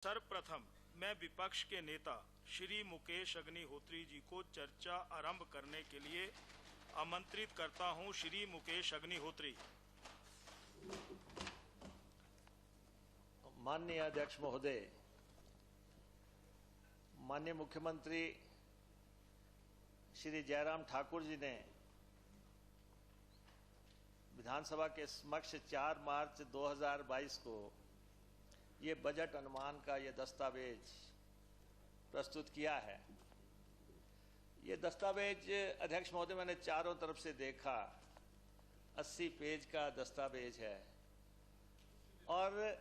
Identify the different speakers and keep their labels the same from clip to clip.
Speaker 1: सर्वप्रथम मैं विपक्ष के नेता श्री मुकेश अग्निहोत्री जी को चर्चा आरंभ करने के लिए आमंत्रित करता हूं। श्री मुकेश अग्निहोत्री।
Speaker 2: माननीय अध्यक्ष महोदय, माननीय मुख्यमंत्री श्री जयराम ठाकुर जी ने विधानसभा के समक्ष 4 मार्च 2022 को ये बजट अनुमान का ये दस्तावेज प्रस्तुत किया है। ये दस्तावेज अध्यक्ष महोदय मैंने चारों तरफ से देखा, 80 पेज का दस्तावेज है और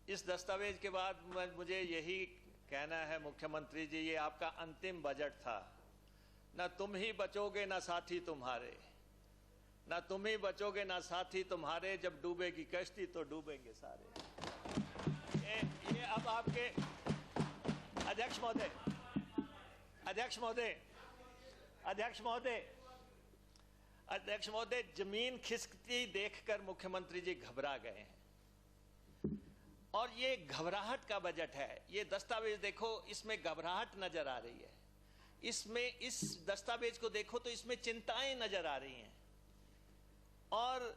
Speaker 2: इस दस्तावेज के बाद मुझे यही कहना है मुख्यमंत्री जी, ये आपका अंतिम बजट था। ना तुम ही बचोगे ना साथी तुम्हारे, ना तुम ही बचोगे ना साथी तुम्हारे, जब डूबेगी कश्ती तो डूबेंगे सारे। ये अब आपके अध्यक्ष महोदय जमीन खिसकती देखकर मुख्यमंत्री जी घबरा गए हैं और ये घबराहट का बजट है। ये दस्तावेज देखो, इसमें घबराहट नजर आ रही है। इसमें इस दस्तावेज को देखो तो इसमें चिंताएं नजर आ रही हैं और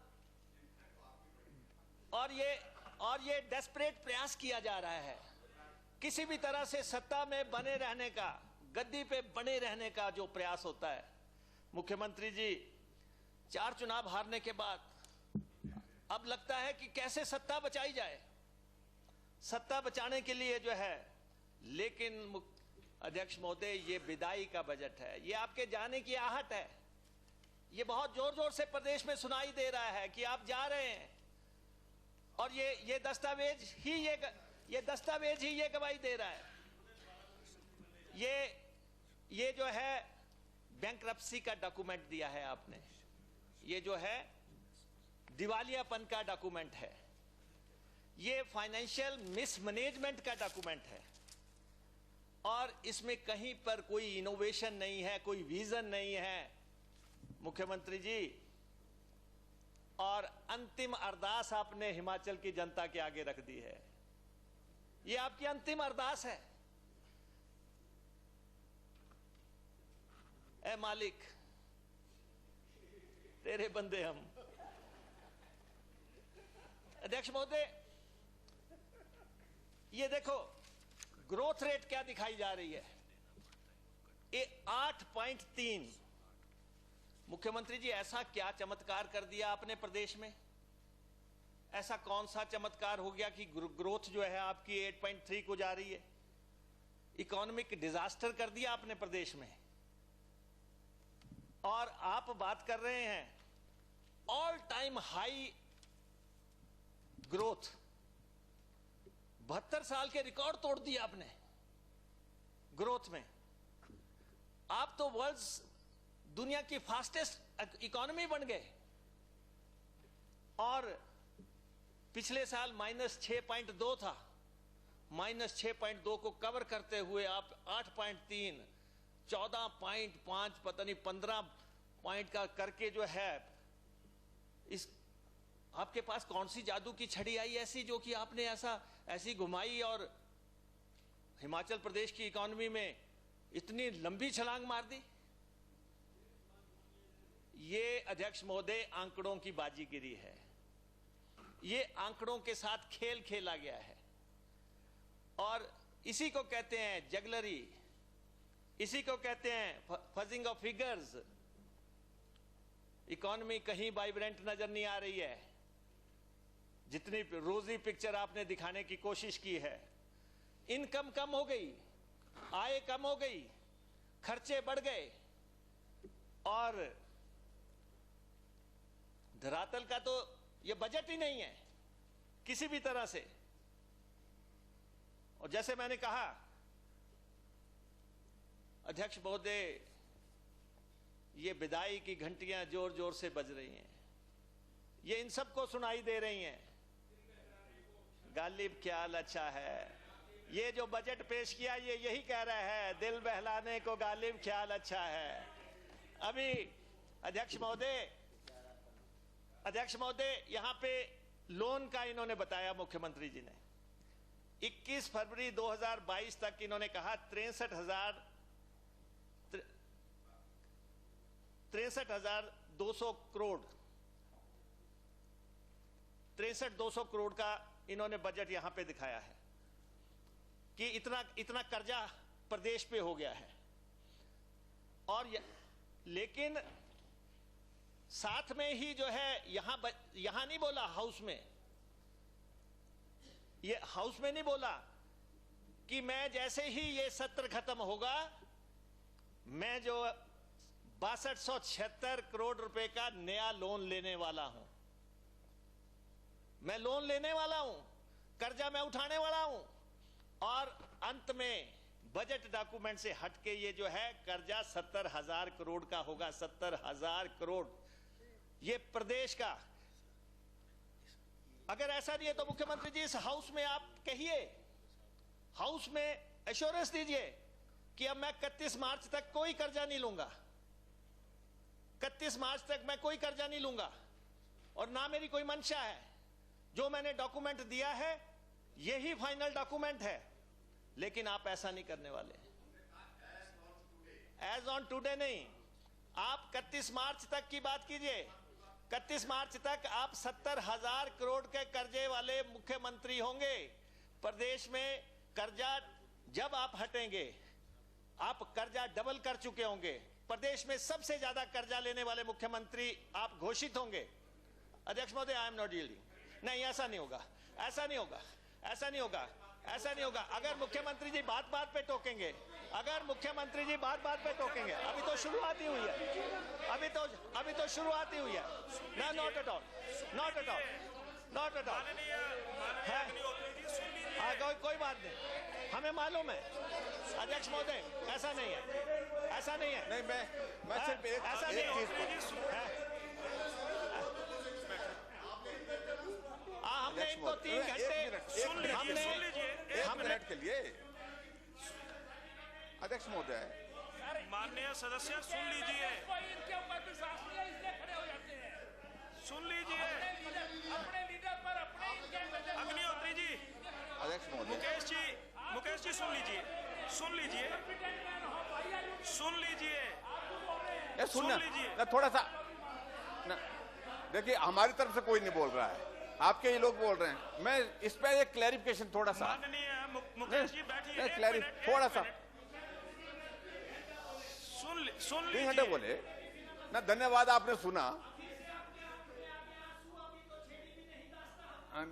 Speaker 2: ये डेस्परेट प्रयास किया जा रहा है किसी भी तरह से सत्ता में बने रहने का, गद्दी पे बने रहने का जो प्रयास होता है। मुख्यमंत्री जी 4 चुनाव हारने के बाद अब लगता है कि कैसे सत्ता बचाई जाए, सत्ता बचाने के लिए जो है। लेकिन अध्यक्ष महोदय, ये विदाई का बजट है, ये आपके जाने की आहट है। ये बहुत जोर जोर से प्रदेश में सुनाई दे रहा है कि आप जा रहे हैं और ये दस्तावेज ही ये गवाही दे रहा है। ये जो है बैंकरप्सी का डॉक्यूमेंट दिया है आपने, ये जो है दिवालियापन का डॉक्यूमेंट है, ये फाइनेंशियल मिसमैनेजमेंट का डॉक्यूमेंट है और इसमें कहीं पर कोई इनोवेशन नहीं है, कोई विजन नहीं है मुख्यमंत्री जी। और अंतिम अरदास आपने हिमाचल की जनता के आगे रख दी है। ये आपकी अंतिम अरदास है। ऐ मालिक, तेरे बंदे हम। अध्यक्ष महोदय, ये देखो ग्रोथ रेट क्या दिखाई जा रही है, ये 8.3। मुख्यमंत्री जी, ऐसा क्या चमत्कार कर दिया आपने प्रदेश में? ऐसा कौन सा चमत्कार हो गया कि ग्रोथ जो है आपकी 8.3 को जा रही है? इकोनॉमिक डिजास्टर कर दिया आपने प्रदेश में और आप बात कर रहे हैं ऑल टाइम हाई ग्रोथ। 72 साल के रिकॉर्ड तोड़ दिया आपने ग्रोथ में। आप तो दुनिया की फास्टेस्ट इकोनॉमी बन गए और पिछले साल -6.2 था, -6.2 को कवर करते हुए आप 8.3, 14.5, पता नहीं 15 पॉइंट का करके जो है, इस आपके पास कौन सी जादू की छड़ी आई ऐसी जो कि आपने ऐसी घुमाई और हिमाचल प्रदेश की इकोनॉमी में इतनी लंबी छलांग मार दी? ये अध्यक्ष महोदय आंकड़ों की बाजीगिरी है, ये आंकड़ों के साथ खेल खेला गया है और इसी को कहते हैं जगलरी, इसी को कहते हैं फजिंग ऑफ फिगर्स। इकोनॉमी कहीं वाइब्रेंट नजर नहीं आ रही है। जितनी रोजी पिक्चर आपने दिखाने की कोशिश की है, इनकम कम हो गई, आय कम हो गई, खर्चे बढ़ गए और धरातल का तो ये बजट ही नहीं है किसी भी तरह से। और जैसे मैंने कहा अध्यक्ष महोदय, ये विदाई की घंटियां जोर जोर से बज रही हैं, ये इन सबको सुनाई दे रही हैं। गालिब ख्याल अच्छा है, ये जो बजट पेश किया ये यही कह रहा है, दिल बहलाने को गालिब ख्याल अच्छा है। अभी अध्यक्ष महोदय यहां पे लोन का इन्होंने बताया मुख्यमंत्री जी ने, 21 फरवरी 2022 तक इन्होंने कहा 63,200 करोड़ 63,200 करोड़ का इन्होंने बजट यहां पे दिखाया है कि इतना कर्जा प्रदेश पे हो गया है। और लेकिन साथ में ही जो है यहां नहीं बोला, हाउस में नहीं बोला कि मैं जैसे ही ये सत्र खत्म होगा मैं जो 6276 करोड़ रुपए का नया लोन लेने वाला हूं, मैं लोन लेने वाला हूं, कर्जा मैं उठाने वाला हूं। और अंत में बजट डॉक्यूमेंट से हटके ये जो है कर्जा 70,000 करोड़ का होगा। 70,000 करोड़ ये प्रदेश का। अगर ऐसा नहीं है तो मुख्यमंत्री जी इस हाउस में आप कहिए, हाउस में एश्योरेंस दीजिए कि अब मैं 31 मार्च तक कोई कर्जा नहीं लूंगा, 31 मार्च तक मैं कोई कर्जा नहीं लूंगा और ना मेरी कोई मंशा है। जो मैंने डॉक्यूमेंट दिया है यही फाइनल डॉक्यूमेंट है। लेकिन आप ऐसा नहीं करने वाले। एज ऑन टुडे नहीं, आप 31 मार्च तक की बात कीजिए। 31 मार्च तक आप 70,000 करोड़ के कर्जे वाले मुख्यमंत्री होंगे। प्रदेश में कर्जा जब आप हटेंगे, आप कर्जा डबल कर चुके होंगे। प्रदेश में सबसे ज्यादा कर्जा लेने वाले मुख्यमंत्री आप घोषित होंगे। अध्यक्ष महोदय, आई एम नॉट यील्डिंग। नहीं, ऐसा नहीं होगा, ऐसा नहीं होगा, ऐसा नहीं होगा, ऐसा नहीं होगा। अगर मुख्यमंत्री जी बात बात पे टोकेंगे, अगर मुख्यमंत्री जी बात बात पे टोकेंगे, अभी तो शुरुआत ही हुई है, अभी तो शुरुआत ही हुई है ना। Not at all, not at all, not at all. कोई बात नहीं, हमें मालूम है अध्यक्ष महोदय, ऐसा नहीं है, ऐसा नहीं है।
Speaker 3: नहीं, मैं सिर्फ
Speaker 2: ऐसा नहीं है। हमने इनको 3 घंटे
Speaker 3: एक मिनट के लिए अध्यक्ष महोदय,
Speaker 1: माननीय सदस्य सुन लीजिए,
Speaker 4: इनके ऊपर भी सांस लिया इसलिए खड़े हो जाते हैं।
Speaker 1: सुन लीजिए
Speaker 4: अपने लीडर पर अपने
Speaker 1: अग्निहोत्री जी,
Speaker 3: अध्यक्ष महोदय,
Speaker 1: मुकेश जी सुन लीजिए, सुन लीजिए, सुन लीजिए,
Speaker 3: सुन लीजिए थोड़ा सा। देखिए, हमारी तरफ से कोई नहीं बोल रहा है, आपके ही लोग बोल रहे हैं। मैं इस पे एक क्लैरिफिकेशन थोड़ा सा,
Speaker 1: मुकेश जी बैठिए,
Speaker 3: थोड़ा सा
Speaker 1: सुन
Speaker 3: 3 घंटे बोले ना। धन्यवाद, आपने सुना।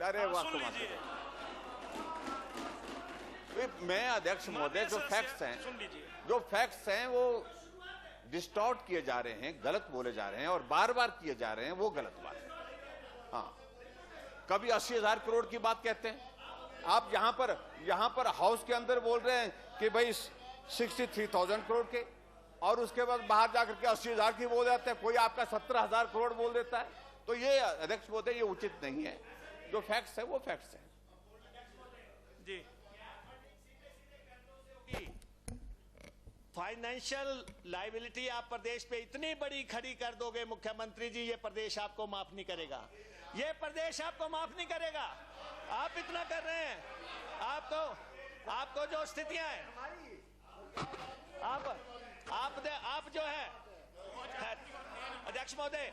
Speaker 3: अरे वाह, मैं अध्यक्ष महोदय, जो फैक्ट्स हैं वो डिस्टॉर्ट किए जा रहे हैं, गलत बोले जा रहे हैं और बार बार किए जा रहे हैं, वो गलत बात है। हाँ, कभी 80,000 करोड़ की बात कहते हैं आप, यहां पर हाउस के अंदर बोल रहे हैं कि भाई 63,000 करोड़ के, और उसके बाद बाहर जाकर के 80,000 की बोल जाते हैं। कोई आपका 17,000 करोड़ बोल देता है। तो ये अध्यक्ष महोदय, ये उचित नहीं है। जो फैक्ट्स है वो फैक्ट्स है
Speaker 1: जी।
Speaker 2: फाइनेंशियल लायबिलिटी आप प्रदेश पे इतनी बड़ी खड़ी कर दोगे मुख्यमंत्री जी, ये प्रदेश आपको माफ नहीं करेगा, ये प्रदेश आपको माफ नहीं करेगा। आप इतना कर रहे हैं, आपको जो स्थितियां हैं, आप जो है अध्यक्ष महोदय,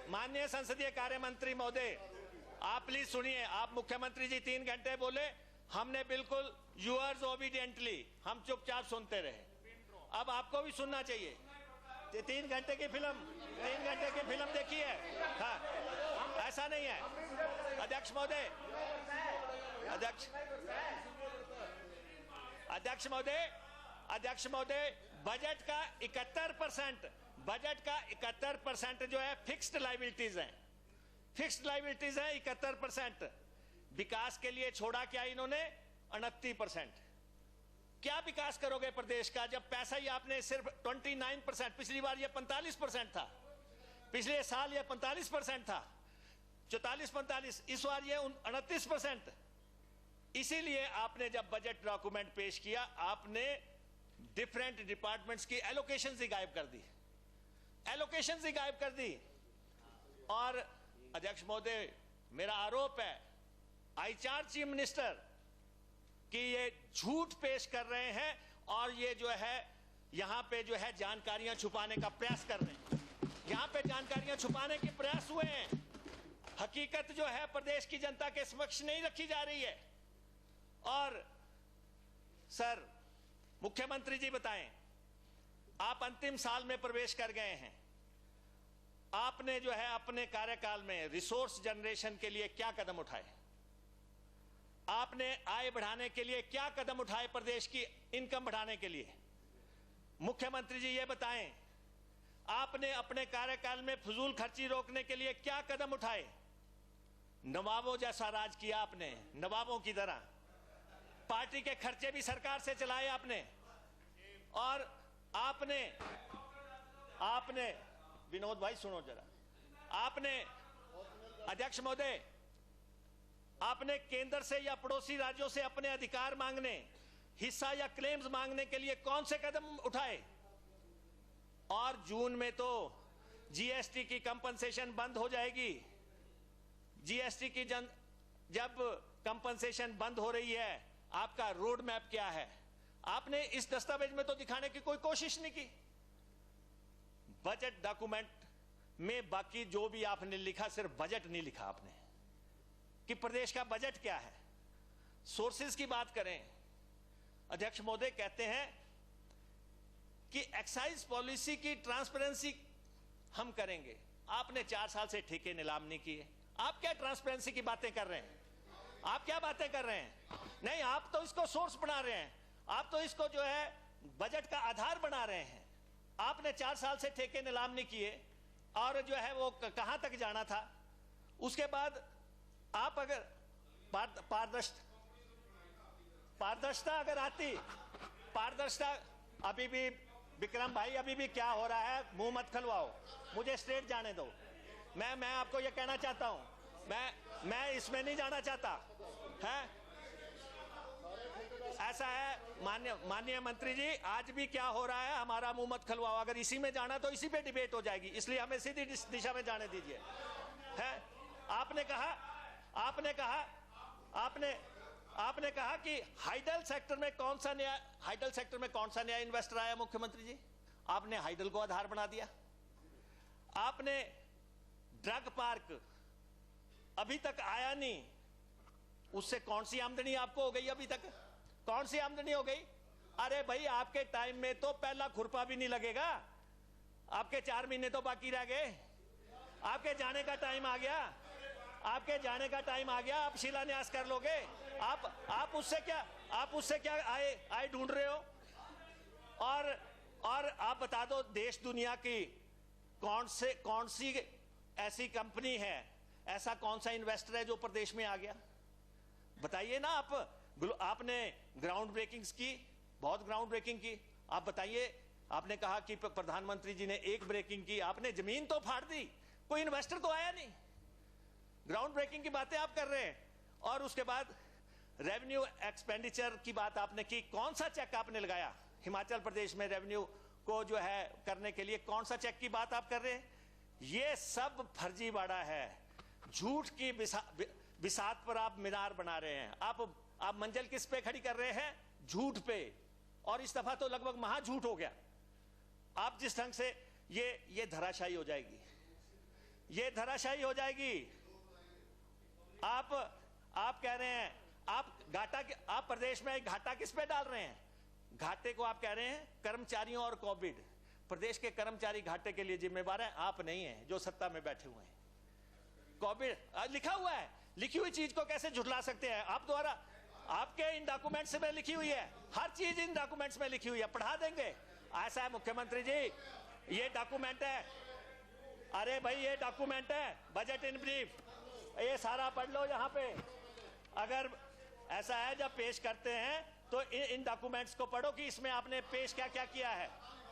Speaker 2: माननीय संसदीय कार्य मंत्री महोदय, आप प्लीज सुनिए। आप मुख्यमंत्री जी 3 घंटे बोले, हमने बिल्कुल यूअर्स ओबीडियंटली, हम चुपचाप सुनते रहे। अब आपको भी सुनना चाहिए। 3 घंटे की फिल्म देखी है। हाँ, ऐसा नहीं है अध्यक्ष महोदय, अध्यक्ष महोदय, बजट का 71% जो है फिक्स्ड लायबिलिटीज हैं, 71%। विकास के लिए छोड़ा क्या इन्होंने? 29%। क्या विकास करोगे प्रदेश का जब पैसा ही आपने सिर्फ 29%, पिछली बार ये 45% था, पिछले साल ये 45% था, 44-45, इस बार ये 29%। इसीलिए आपने जब बजट डॉक्यूमेंट पेश किया, आपने डिफरेंट डिपार्टमेंट्स की एलोकेशंस ही गायब कर दी, और अध्यक्ष महोदय, मेरा आरोप है आई चार्ज चीफ मिनिस्टर कि ये झूठ पेश कर रहे हैं और ये जो है यहां पे जो है जानकारियां छुपाने का प्रयास कर रहे हैं। यहां पे जानकारियां छुपाने के प्रयास हुए हैं। हकीकत जो है प्रदेश की जनता के समक्ष नहीं रखी जा रही है। और सर, मुख्यमंत्री जी बताएं, आप अंतिम साल में प्रवेश कर गए हैं, आपने जो है अपने कार्यकाल में रिसोर्स जनरेशन के लिए क्या कदम उठाए? आपने आय बढ़ाने के लिए क्या कदम उठाए? प्रदेश की इनकम बढ़ाने के लिए मुख्यमंत्री जी ये बताएं, आपने अपने कार्यकाल में फजूल खर्ची रोकने के लिए क्या कदम उठाए? नवाबों जैसा राज किया आपने, नवाबों की तरह पार्टी के खर्चे भी सरकार से चलाए आपने। और आपने विनोद भाई सुनो जरा, आपने अध्यक्ष महोदय, आपने केंद्र से या पड़ोसी राज्यों से अपने अधिकार मांगने, हिस्सा या क्लेम्स मांगने के लिए कौन से कदम उठाए? और जून में तो जीएसटी की कंपनसेशन बंद हो जाएगी। जीएसटी की जब कंपनसेशन बंद हो रही है, आपका रोड मैप क्या है? आपने इस दस्तावेज में तो दिखाने की कोई कोशिश नहीं की। बजट डॉक्यूमेंट में बाकी जो भी आपने लिखा, सिर्फ बजट नहीं लिखा आपने कि प्रदेश का बजट क्या है। सोर्सेज की बात करें, अध्यक्ष महोदय कहते हैं कि एक्साइज पॉलिसी की ट्रांसपेरेंसी हम करेंगे। आपने 4 साल से ठेके नीलाम नहीं किए। आप क्या ट्रांसपेरेंसी की बातें कर रहे हैं? आप क्या बातें कर रहे हैं? नहीं, आप तो इसको सोर्स बना रहे हैं, आप तो इसको जो है बजट का आधार बना रहे हैं। आपने 4 साल से ठेके नीलाम नहीं किए और जो है वो कहां तक जाना था। उसके बाद आप अगर पारदर्शिता अगर आती, पारदर्शिता, अभी भी विक्रम भाई, अभी भी क्या हो रहा है, मुंह मत खलवाओ, मुझे स्ट्रेट जाने दो। मैं आपको ये कहना चाहता हूं, मैं इसमें नहीं जाना चाहता है। ऐसा है माननीय मंत्री जी, आज भी क्या हो रहा है, हमारा मुंह मत खलवाओ। अगर इसी में जाना तो इसी पे डिबेट हो जाएगी, इसलिए हमें सीधी दिशा में जाने दीजिए। है, आपने कहा कि हाइडल सेक्टर में कौन सा नया इन्वेस्टर आया? मुख्यमंत्री जी, आपने हाइडल को आधार बना दिया। आपने ड्रग पार्क अभी तक आया नहीं, उससे कौन सी आमदनी आपको हो गई? अभी तक कौन सी आमदनी हो गई? अरे भाई, आपके टाइम में तो पहला खुरपा भी नहीं लगेगा। आपके 4 महीने तो बाकी रह गए। आपके जाने का टाइम आ गया, आपके जाने का टाइम आ गया। आप शिलान्यास कर लोगे। आप उससे क्या आय ढूंढ रहे हो? और आप बता दो, देश दुनिया की कौन सी ऐसी कंपनी है, ऐसा कौन सा इन्वेस्टर है जो प्रदेश में आ गया? बताइए ना। आपने ग्राउंड ब्रेकिंग्स की, बहुत ग्राउंड ब्रेकिंग की। आप बताइए, आपने कहा कि प्रधानमंत्री जी ने एक ब्रेकिंग की, आपने जमीन तो फाड़ दी, कोई इन्वेस्टर तो आया नहीं। ग्राउंड ब्रेकिंग की बातें आप कर रहे हैं। और उसके बाद रेवेन्यू एक्सपेंडिचर की बात आपने की। कौन सा चेक आपने लगाया हिमाचल प्रदेश में रेवेन्यू को जो है करने के लिए? कौन सा चेक की बात आप कर रहे हैं? ये सब फर्जीवाड़ा है। झूठ की बिसात पर आप मीनार बना रहे हैं। आप मंजिल किस पे खड़ी कर रहे हैं? झूठ पे। और इस दफा तो लगभग महा झूठ हो गया। आप जिस ढंग से ये धराशायी हो जाएगी, ये धराशायी हो जाएगी। आप कह रहे हैं, आप प्रदेश में घाटा किस पे डाल रहे हैं? घाटे को आप कह रहे हैं कर्मचारियों और कोविड। प्रदेश के कर्मचारी घाटे के लिए जिम्मेवार हैं, आप नहीं हैं जो सत्ता में बैठे हुए हैं। कोविड लिखा हुआ है, लिखी हुई चीज को कैसे झुठला सकते हैं आप? द्वारा आपके इन डॉक्यूमेंट्स में लिखी हुई है, हर चीज इन डॉक्यूमेंट्स में लिखी हुई है, पढ़ा देंगे। ऐसा है मुख्यमंत्री जी, ये डॉक्यूमेंट है। अरे भाई, ये डॉक्यूमेंट है, बजट इन ब्रीफ, ये सारा पढ़ लो यहाँ पे। अगर ऐसा है, जब पेश करते हैं तो इन डॉक्यूमेंट्स को पढ़ो कि इसमें आपने पेश क्या क्या किया है।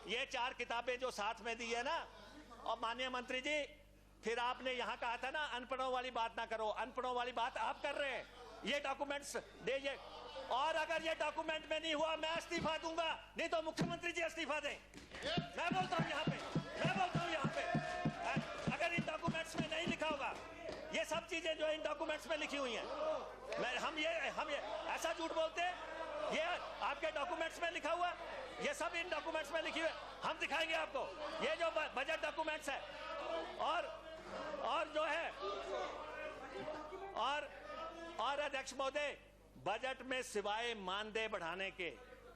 Speaker 2: ये 4 किताबें जो साथ में दी है ना। और माननीय मंत्री जी, फिर आपने यहाँ कहा था ना, अनपढ़ों वाली बात ना करो। अनपढ़ों वाली बात आप कर रहे हैं। ये डॉक्यूमेंट्स दीजिए, और अगर ये डॉक्यूमेंट में नहीं हुआ, मैं इस्तीफा दूंगा, नहीं तो मुख्यमंत्री जी इस्तीफा दें। मैं बोलता हूँ यहाँ पे, अगर इन डॉक्यूमेंट्स में नहीं लिखा होगा,
Speaker 5: ये सब चीजें जो इन डॉक्यूमेंट्स में लिखी हुई हैं। हम ये ऐसा झूठ बोलते हैं, ये आपके डॉक्यूमेंट्स में लिखा हुआ, ये सब इन डॉक्यूमेंट्स में लिखी हुई। हम दिखाएंगे आपको ये जो बजट डॉक्यूमेंट्स है। और जो है और अध्यक्ष महोदय, बजट में सिवाय मानदेय बढ़ाने के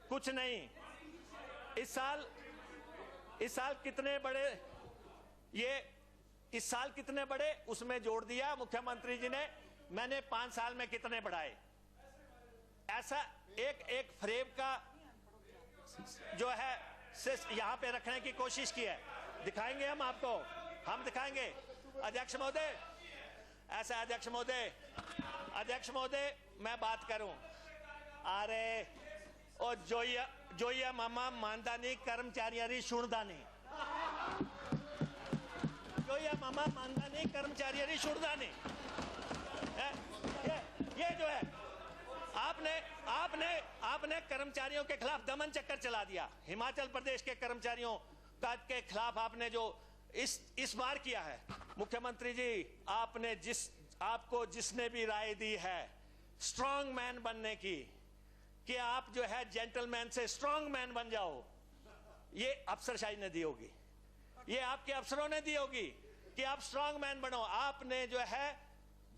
Speaker 5: कुछ नहीं। इस साल कितने बड़े, इस साल कितने बड़े उसमें जोड़ दिया मुख्यमंत्री जी ने। मैंने 5 साल में कितने बढ़ाए, ऐसा एक फ्रेम का जो है यहां पे रखने की कोशिश की है। दिखाएंगे हम आपको, हम दिखाएंगे अध्यक्ष महोदय। ऐसा अध्यक्ष महोदय मैं बात करूं, अरे ओ जोया मामा मानदा नहीं, कर्मचारियां सुनदा नहीं। जोया मामा मानदा नहीं, कर्मचारियां सुनदा नहीं। ये जो है आपने कर्मचारियों के खिलाफ दमन चक्कर चला दिया। हिमाचल प्रदेश के कर्मचारियों के खिलाफ आपने जो इस बार किया है, मुख्यमंत्री जी आपको जिसने भी राय दी है स्ट्रांग मैन बनने की, कि आप जो है जेंटलमैन से स्ट्रांग मैन बन जाओ, ये अफसरशाही ने दी होगी, ये आपके अफसरों ने दी होगी कि आप स्ट्रांग मैन बनो। आपने जो है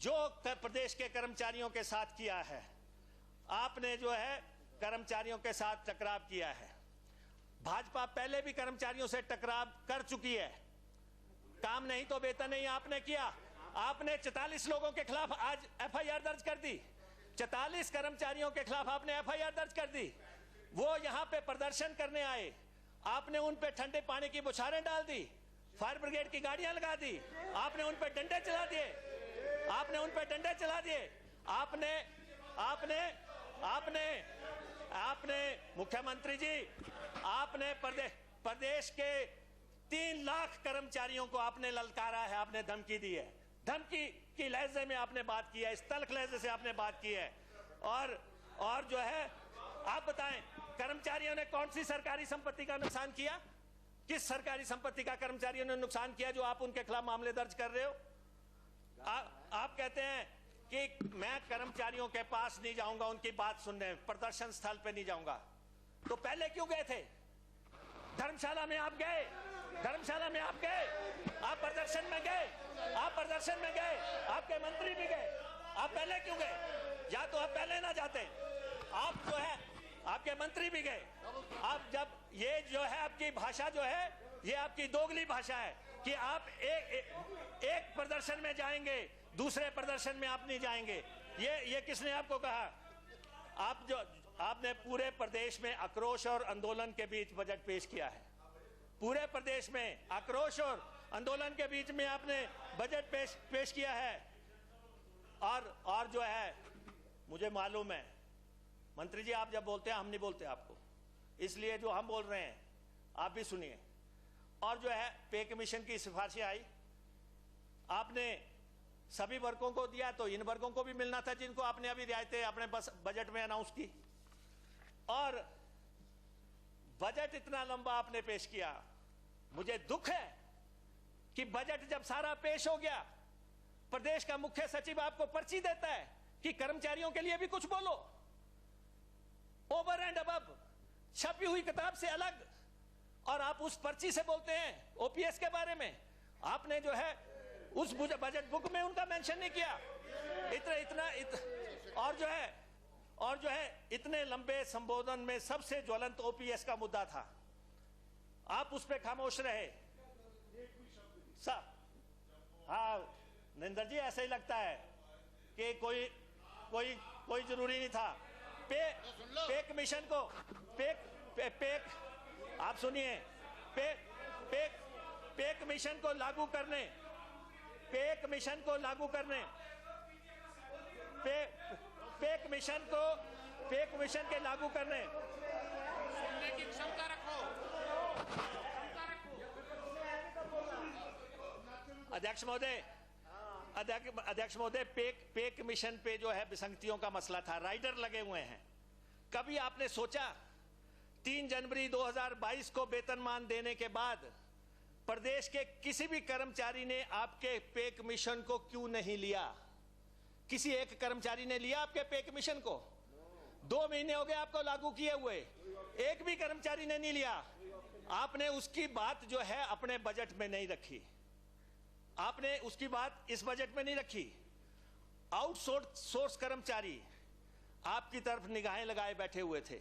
Speaker 5: जो प्रदेश के कर्मचारियों के साथ किया है, आपने जो है कर्मचारियों के साथ टकराव किया है। भाजपा पहले भी कर्मचारियों से टकराव कर चुकी है, काम नहीं तो वेतन नहीं आपने किया। आपने 44 लोगों के खिलाफ आज एफआईआर दर्ज कर दी, 44 कर्मचारियों के खिलाफ आपने एफआईआर दर्ज कर दी। वो यहां पे प्रदर्शन करने आए, आपने उन पे ठंडे पानी की बौछारें डाल दी, फायर ब्रिगेड की गाड़ियां लगा दी, आपने उन पे डंडे चला दिए, आपने मुख्यमंत्री जी, आपने प्रदेश के 3 लाख कर्मचारियों को आपने ललकारा है, आपने धमकी दी है, धमकी की लहजे में आपने बात की है, इस तल्ख लहजे से आपने बात की है। और जो है आप बताएं, कर्मचारियों ने कौन सी सरकारी संपत्ति का नुकसान किया? किस सरकारी संपत्ति का कर्मचारियों ने नुकसान किया जो आप उनके खिलाफ मामले दर्ज कर रहे हो? आप कहते हैं कि मैं कर्मचारियों के पास नहीं जाऊंगा, उनकी बात सुनने, प्रदर्शन स्थल पे नहीं जाऊंगा। तो पहले क्यों गए थे? धर्मशाला में आप गए, आप प्रदर्शन में गए, आपके मंत्री भी गए, आप पहले क्यों गए? या तो आप पहले ना जाते, आप जो है आपके मंत्री भी गए। आप जब ये जो है आपकी भाषा जो है, ये आपकी दोगली भाषा है कि आप एक प्रदर्शन में जाएंगे, दूसरे प्रदर्शन में आप नहीं जाएंगे। ये किसने आपको कहा? आपने पूरे प्रदेश में आक्रोश और आंदोलन के बीच बजट पेश किया है। पूरे प्रदेश में आक्रोश और आंदोलन के बीच में आपने बजट पेश किया है। और जो है मुझे मालूम है मंत्री जी, आप जब बोलते हैं हम नहीं बोलते आपको, इसलिए जो हम बोल रहे हैं आप भी सुनिए। और जो है पे कमीशन की सिफारिशें आई, आपने सभी वर्गों को दिया, तो इन वर्गों को भी मिलना था जिनको आपने अभी रियायतें अपने बजट में अनाउंस की। और बजट इतना लंबा आपने पेश किया, मुझे दुख है कि बजट जब सारा पेश हो गया, प्रदेश का मुख्य सचिव आपको पर्ची देता है कि कर्मचारियों के लिए भी कुछ बोलो, ओवर एंड अबव, छपी हुई किताब से अलग, और आप उस पर्ची से बोलते हैं ओपीएस के बारे में। आपने जो है उस बजट बुक में उनका मेंशन नहीं किया। और जो है इतने लंबे संबोधन में सबसे ज्वलंत ओपीएस का मुद्दा था, आप उस पर खामोश रहे। हाँ नरेंद्र जी, ऐसा ही लगता है कि कोई जरूरी नहीं था। पे कमीशन को आप सुनिए, पे कमीशन को लागू करने, पे कमीशन को के लागू करने,
Speaker 4: सुनने की क्षमता रखो।
Speaker 5: अध्यक्ष महोदय, पे कमीशन पे जो है विसंगतियों का मसला था, राइडर लगे हुए हैं। कभी आपने सोचा 3 जनवरी 2022 को वेतनमान देने के बाद प्रदेश के किसी भी कर्मचारी ने आपके पे कमीशन को क्यों नहीं लिया? किसी एक कर्मचारी ने लिया आपके पे कमीशन को? 2 महीने हो गए आपको लागू किए हुए, एक भी कर्मचारी ने नहीं लिया। आपने उसकी बात जो है अपने बजट में नहीं रखी, आपने उसकी बात इस बजट में नहीं रखी। आउटसोर्स कर्मचारी आपकी तरफ निगाहें लगाए बैठे हुए थे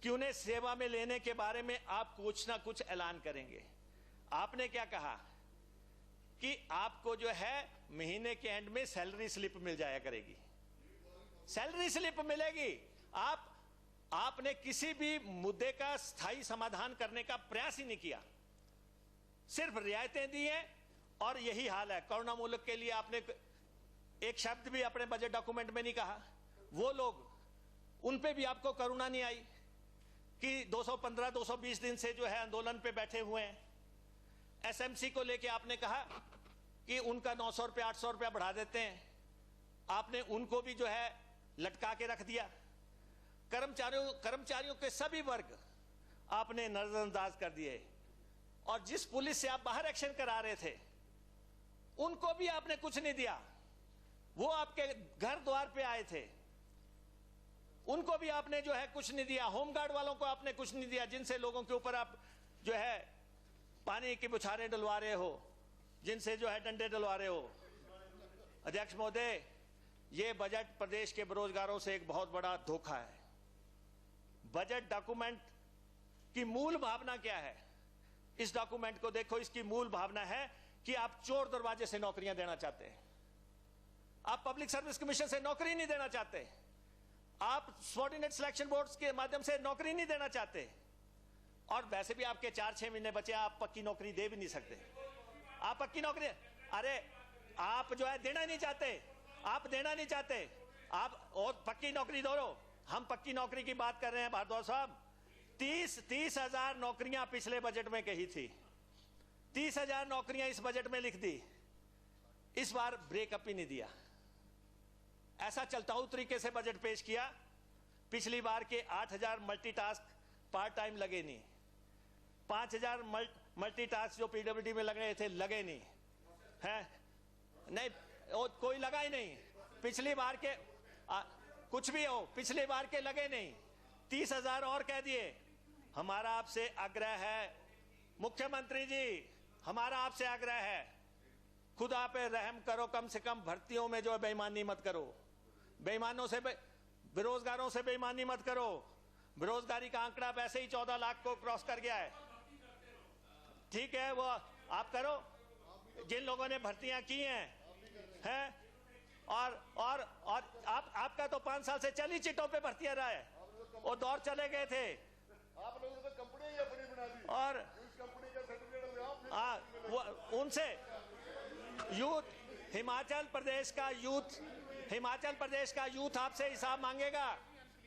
Speaker 5: कि उन्हें सेवा में लेने के बारे में आप कुछ ना कुछ ऐलान करेंगे। आपने क्या कहा कि आपको जो है महीने के एंड में सैलरी स्लिप मिल जाया करेगी, सैलरी स्लिप मिलेगी। आपने किसी भी मुद्दे का स्थायी समाधान करने का प्रयास ही नहीं किया, सिर्फ रियायतें दी हैं। और यही हाल है कोरोना मुल्क के लिए, आपने एक शब्द भी अपने बजट डॉक्यूमेंट में नहीं कहा। वो लोग, उन पे भी आपको करुणा नहीं आई कि 215-220 दिन से जो है आंदोलन पे बैठे हुए हैं। एसएमसी को लेके आपने कहा कि उनका 900 रुपया 800 रुपया बढ़ा देते हैं, आपने उनको भी जो है लटका के रख दिया। कर्मचारियों के सभी वर्ग आपने नजरअंदाज कर दिए। और जिस पुलिस से आप बाहर एक्शन करा रहे थे उनको भी आपने कुछ नहीं दिया। वो आपके घर द्वार पे आए थे, उनको भी आपने जो है कुछ नहीं दिया। होमगार्ड वालों को आपने कुछ नहीं दिया, जिनसे लोगों के ऊपर आप जो है पानी की बुछारें डलवा रहे हो, जिनसे जो है डंडे डलवा रहे हो। अध्यक्ष महोदय, ये बजट प्रदेश के बेरोजगारों से एक बहुत बड़ा धोखा है। बजट डॉक्यूमेंट की मूल भावना क्या है? इस डॉक्यूमेंट को देखो, इसकी मूल भावना है कि आप चोर दरवाजे से नौकरियां देना चाहते हैं, आप पब्लिक सर्विस कमीशन से नौकरी नहीं देना चाहते, आप सबऑर्डिनेट सिलेक्शन बोर्ड्स के माध्यम से नौकरी नहीं देना चाहते। और वैसे भी आपके 4-6 महीने बचे, आप पक्की नौकरी दे भी नहीं सकते। आप पक्की नौकरी, अरे आप जो है देना ही नहीं चाहते, आप देना नहीं चाहते, आप और पक्की नौकरी दो। हम पक्की नौकरी की बात कर रहे हैं भारद्वाज साहब। 30,000 नौकरियां पिछले बजट में कही थी, 30,000 नौकरियां इस बजट में लिख दी। इस बार ब्रेकअप ही नहीं दिया, ऐसा चलताऊ तरीके से बजट पेश किया। पिछली बार के 8,000 मल्टीटास्क पार्ट टाइम लगे नहीं, 5,000 मल्टीटास्क जो पीडब्ल्यूडी में लग रहे थे लगे नहीं हैं, नहीं कोई लगा ही नहीं। पिछली बार के कुछ भी हो, पिछली बार के लगे नहीं, 30,000 और कह दिए। हमारा आपसे आग्रह है मुख्यमंत्री जी, हमारा आपसे आग्रह है, खुदा पे रहम करो, कम से कम भर्तियों में जो है बेईमानी मत करो, बेईमानों से बेरोजगारों से बेईमानी मत करो। बेरोजगारी का आंकड़ा वैसे ही 14 लाख को क्रॉस कर गया है। ठीक है, वो आप करो, जिन लोगों ने भर्तियां की हैं और आपका तो 5 साल से चली चिटों पे भर्तियां रहा है, वो दौर चले गए थे।
Speaker 6: आप लोगों ने तो कंपनी अपनी बना दी
Speaker 5: और
Speaker 6: उस कंपनी का सर्टिफिकेट
Speaker 5: वो उनसे यूथ, हिमाचल प्रदेश का यूथ आपसे हिसाब मांगेगा।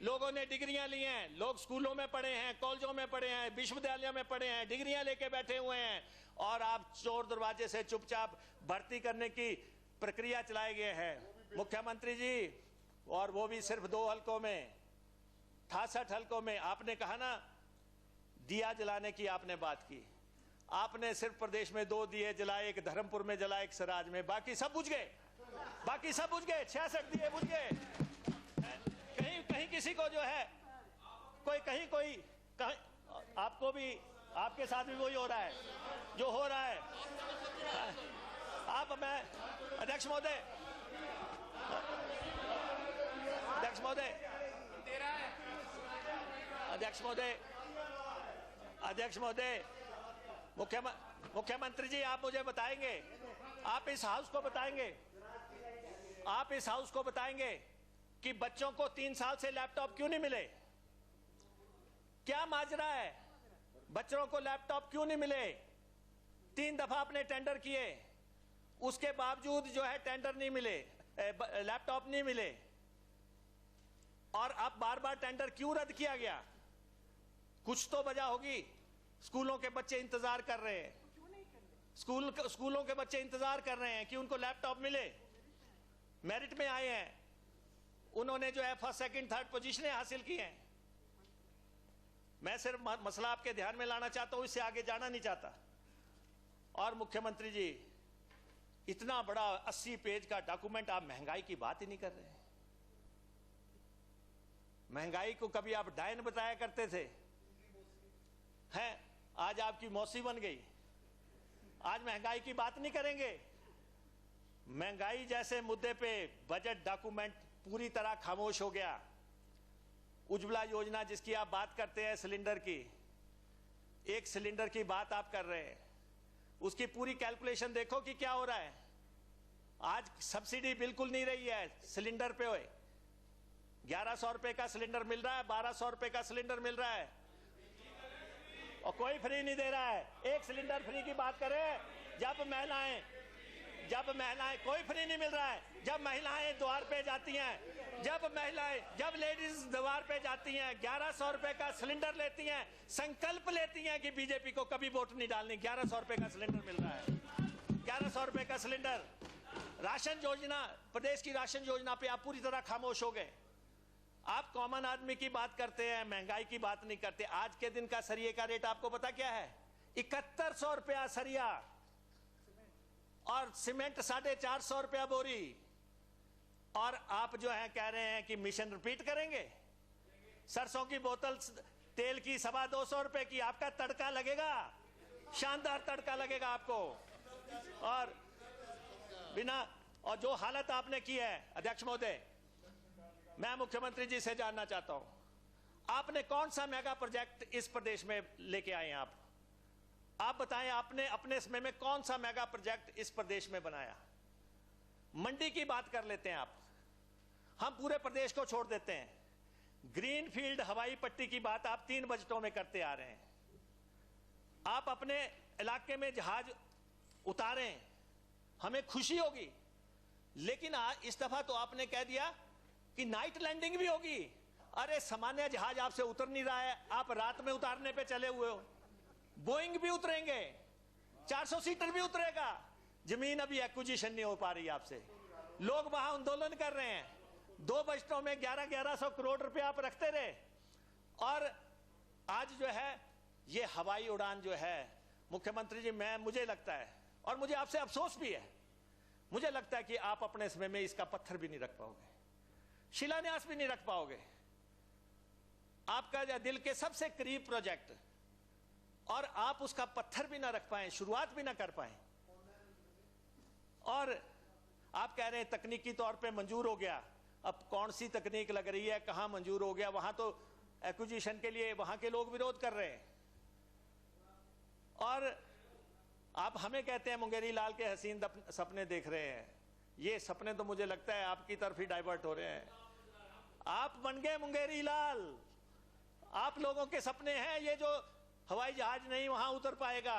Speaker 5: लोगों ने डिग्रियां ली हैं, लोग स्कूलों में पढ़े हैं, कॉलेजों में पढ़े हैं, विश्वविद्यालयों में पढ़े हैं, डिग्रियां लेके बैठे हुए हैं, और आप चोर दरवाजे से चुपचाप भर्ती करने की प्रक्रिया चलाए गए हैं मुख्यमंत्री जी। और वो भी सिर्फ 2 हलकों में, 68 हलकों में। आपने कहा ना दिया जलाने की आपने बात की, आपने सिर्फ प्रदेश में 2 दिए जलाए, एक धर्मपुर में जलाए, एक सराज में, बाकी सब बुझ गए, बाकी सब बुझ गए, 66 दिए बुझ गए। कहीं किसी को जो है कोई आपको भी, आपके साथ भी वही हो रहा है जो हो रहा है। मैं अध्यक्ष महोदय मुख्यमंत्री जी, आप मुझे बताएंगे, आप इस हाउस को बताएंगे कि बच्चों को 3 साल से लैपटॉप क्यों नहीं मिले? क्या माजरा है? बच्चों को लैपटॉप क्यों नहीं मिले? 3 दफा आपने टेंडर किए, उसके बावजूद जो है टेंडर नहीं मिले, लैपटॉप नहीं मिले। और अब बार बार टेंडर क्यों रद्द किया गया? कुछ तो वजह होगी। स्कूलों के बच्चे इंतजार कर रहे हैं, स्कूलों के बच्चे इंतजार कर रहे हैं कि उनको लैपटॉप मिले। मेरिट में आए हैं, उन्होंने जो है 1st, 2nd, 3rd पोजीशनें हासिल की हैं। मैं सिर्फ मसला आपके ध्यान में लाना चाहता हूं, इससे आगे जाना नहीं चाहता। और मुख्यमंत्री जी, इतना बड़ा 80 पेज का डॉक्यूमेंट, आप महंगाई की बात ही नहीं कर रहे हैं। महंगाई को कभी आप डायन बताया करते थे, हैं आज आपकी मौसी बन गई। आज महंगाई की बात नहीं करेंगे। महंगाई जैसे मुद्दे पे बजट डॉक्यूमेंट पूरी तरह खामोश हो गया। उज्ज्वला योजना जिसकी आप बात करते हैं, सिलेंडर की, 1 सिलेंडर की बात आप कर रहे हैं, उसकी पूरी कैलकुलेशन देखो कि क्या हो रहा है। आज सब्सिडी बिल्कुल नहीं रही है सिलेंडर पे। 1100 रुपए का सिलेंडर मिल रहा है, 1200 रुपए का सिलेंडर मिल रहा है और कोई फ्री नहीं दे रहा है। 1 सिलेंडर फ्री की बात करें, जब महिलाएं कोई फ्री नहीं मिल रहा है। जब महिलाएं द्वार पे जाती हैं, जब लेडीज द्वार पे जाती हैं, 1100 रुपए का सिलेंडर लेती हैं, संकल्प लेती हैं कि बीजेपी को कभी वोट नहीं डालनी, 1100 रुपए का सिलेंडर मिल रहा है। 1100 रुपए का सिलेंडर। राशन योजना, प्रदेश की राशन योजना पे आप पूरी तरह खामोश हो गए। आप कॉमन आदमी की बात करते हैं, महंगाई की बात नहीं करते। आज के दिन का सरिये का रेट आपको पता क्या है? 7100 रुपया सरिया और सीमेंट 450 रुपया बोरी। और आप जो है कह रहे हैं कि मिशन रिपीट करेंगे। सरसों की बोतल तेल की 225 रुपए की, आपका तड़का लगेगा, शानदार तड़का लगेगा आपको। और जो हालत आपने की है, अध्यक्ष महोदय, मैं मुख्यमंत्री जी से जानना चाहता हूं, आपने कौन सा मेगा प्रोजेक्ट इस प्रदेश में लेके आए हैं? आप बताएं, आपने अपने समय में कौन सा मेगा प्रोजेक्ट इस प्रदेश में बनाया? मंडी की बात कर लेते हैं आप, हम पूरे प्रदेश को छोड़ देते हैं। ग्रीनफील्ड हवाई पट्टी की बात आप 3 बजटों में करते आ रहे हैं। आप अपने इलाके में जहाज उतारें, हमें खुशी होगी, लेकिन इस दफा तो आपने कह दिया कि नाइट लैंडिंग भी होगी। अरे सामान्य जहाज आपसे उतर नहीं रहा है, आप रात में उतारने पे चले हुए हो। बोइंग भी उतरेंगे, 400 सीटर भी उतरेगा। जमीन अभी एक्विजिशन नहीं हो पा रही आपसे, लोग वहां आंदोलन कर रहे हैं। 2 बजटों में 1100 करोड़ रुपए आप रखते रहे, और आज जो है ये हवाई उड़ान जो है, मुख्यमंत्री जी, मुझे लगता है, और मुझे आपसे अफसोस भी है, मुझे लगता है कि आप अपने समय में इसका पत्थर भी नहीं रख पाओगे, शिलान्यास भी नहीं रख पाओगे। आपका दिल के सबसे करीब प्रोजेक्ट, और आप उसका पत्थर भी ना रख पाए, शुरुआत भी ना कर पाए। और आप कह रहे हैं तकनीकी तौर पे मंजूर हो गया। अब कौन सी तकनीक लग रही है, कहां मंजूर हो गया? वहां तो एक्विजिशन के लिए वहां के लोग विरोध कर रहे हैं। और आप हमें कहते हैं मुंगेरी लाल के हसीन सपने देख रहे हैं। ये सपने तो मुझे लगता है आपकी तरफ ही डाइवर्ट हो रहे हैं। आप बन गए मुंगेरी लाल, आप लोगों के सपने हैं ये, जो हवाई जहाज नहीं वहां उतर पाएगा।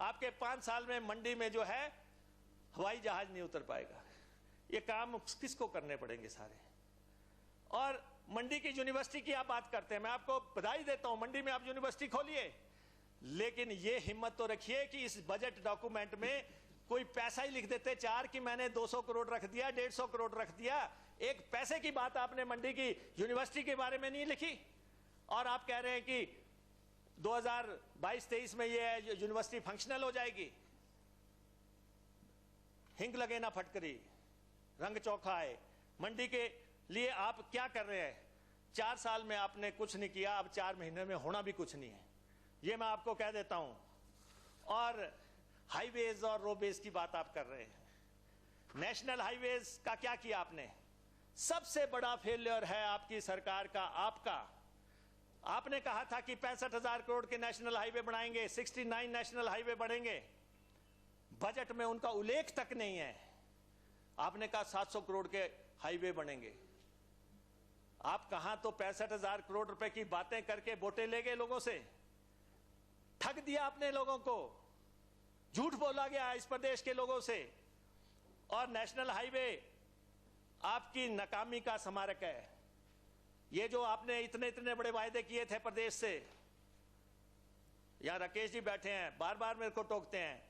Speaker 5: आपके 5 साल में मंडी में जो है हवाई जहाज नहीं उतर पाएगा। ये काम किसको करने पड़ेंगे सारे? और मंडी की यूनिवर्सिटी की आप बात करते हैं, मैं आपको बधाई देता हूं, मंडी में आप यूनिवर्सिटी खोलिए, लेकिन ये हिम्मत तो रखिए कि इस बजट डॉक्यूमेंट में कोई पैसा ही लिख देते 4 कि मैंने 200 करोड़ रख दिया, 150 करोड़ रख दिया। एक पैसे की बात आपने मंडी की यूनिवर्सिटी के बारे में नहीं लिखी। और आप कह रहे हैं कि 2022-23 में ये यूनिवर्सिटी फंक्शनल हो जाएगी। हिंग लगे ना फटकरी, रंग चौखा है। मंडी के लिए आप क्या कर रहे हैं? 4 साल में आपने कुछ नहीं किया, अब 4 महीने में होना भी कुछ नहीं है, ये मैं आपको कह देता हूं। और हाईवेज और रोडवेज की बात आप कर रहे हैं। नेशनल हाईवेज का क्या किया आपने? सबसे बड़ा फेलियर है आपकी सरकार का। आपने कहा था कि 65,000 करोड़ के नेशनल हाईवे बनाएंगे, 69 नेशनल हाईवे बढ़ेंगे। बजट में उनका उल्लेख तक नहीं है। आपने कहा 700 करोड़ के हाईवे बनेंगे। आप कहां तो 65,000 करोड़ रुपए की बातें करके वोटें ले गए लोगों से, ठग दिया आपने लोगों को, झूठ बोला गया इस प्रदेश के लोगों से। और नेशनल हाईवे आपकी नाकामी का स्मारक है। ये जो आपने इतने बड़े वायदे किए थे प्रदेश से, यहां राकेश जी बैठे हैं, बार बार मेरे को टोकते हैं,